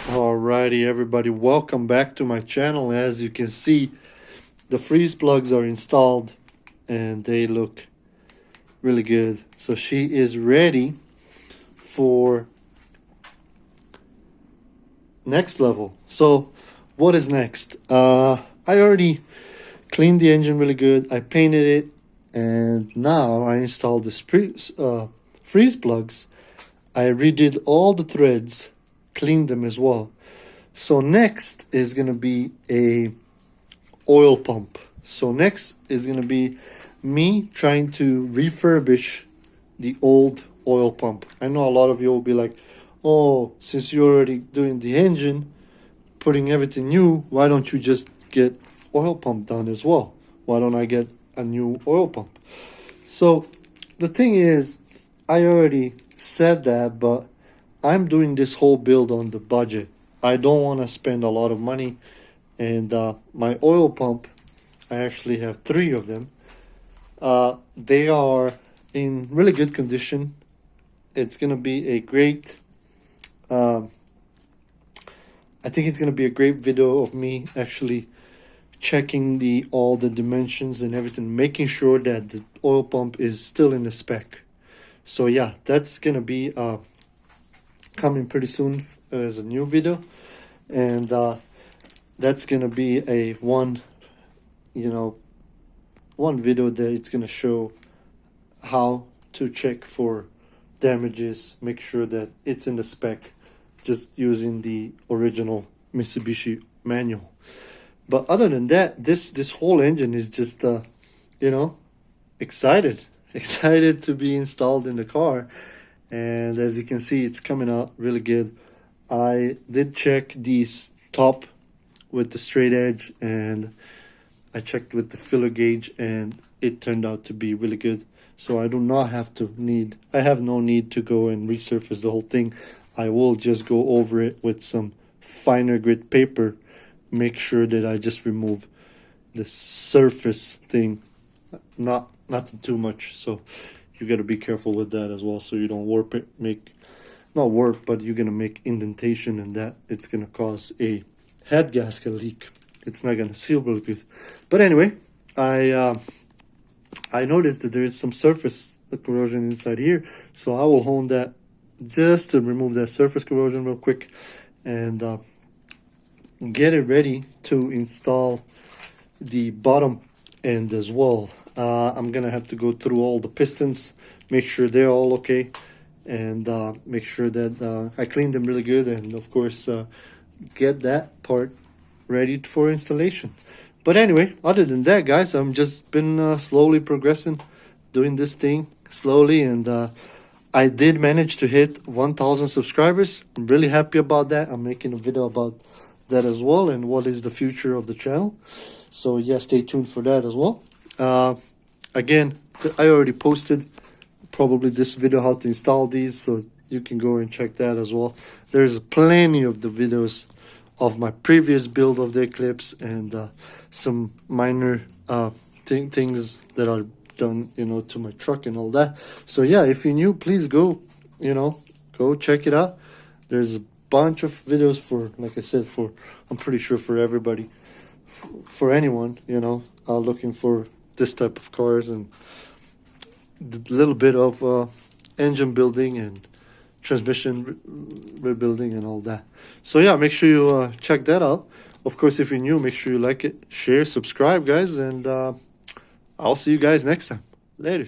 Alrighty everybody, welcome back to my channel. As you can see, the freeze plugs are installed and they look really good. So she is ready for next level. So what is next? I already cleaned the engine really good. I painted it, and now I installed the freeze plugs. I redid all the threads, cleaned them as well. So next is gonna be a oil pump. So next is gonna be me trying to refurbish the old oil pump. I know a lot of you will be like, oh, since you're already doing the engine, putting everything new, why don't you just get oil pump done as well? Why don't I get a new oil pump? So the thing is, I already said that, but I'm doing this whole build on the budget. I don't want to spend a lot of money, and my oil pump, I actually have 3 of them. They are in really good condition. It's gonna be a great I think it's gonna be a great video of me actually checking all the dimensions and everything, making sure that the oil pump is still in the spec. So yeah, that's gonna be coming pretty soon as a new video, and that's gonna be a one video that it's gonna show how to check for damages, make sure that it's in the spec, just using the original Mitsubishi manual. But other than that, this whole engine is just excited to be installed in the car. And as you can see, it's coming out really good. I did check these top with the straight edge, and I checked with the filler gauge, and it turned out to be really good. So I do not have I have no need to go and resurface the whole thing. I will just go over it with some finer grit paper, make sure that I just remove the surface thing, not too much. So you got to be careful with that as well, so you don't warp it, but you're gonna make indentation, and that it's gonna cause a head gasket leak. It's not gonna seal really good. But anyway, I noticed that there is some surface corrosion inside here, so I will hone that just to remove that surface corrosion real quick, and get it ready to install the bottom end as well. I'm gonna have to go through all the pistons, make sure they're all okay, and make sure that I clean them really good, and of course get that part ready for installation. But anyway, other than that, guys, I'm just been slowly progressing, doing this thing slowly, and I did manage to hit 1,000 subscribers. I'm really happy about that. I'm making a video about that as well, and what is the future of the channel. So yeah, stay tuned for that as well. Again, I already posted probably this video how to install these, so you can go and check that as well. There's plenty of the videos of my previous build of the Eclipse, and some minor things that are done to my truck and all that. So yeah, if you're new, please go check it out. There's a bunch of videos for, like I said, I'm pretty sure for everybody, for anyone looking for this type of cars, and a little bit of engine building and transmission rebuilding and all that. So yeah, make sure you check that out. Of course, if you're new, make sure you like it, share, subscribe, guys, and I'll see you guys next time. Later.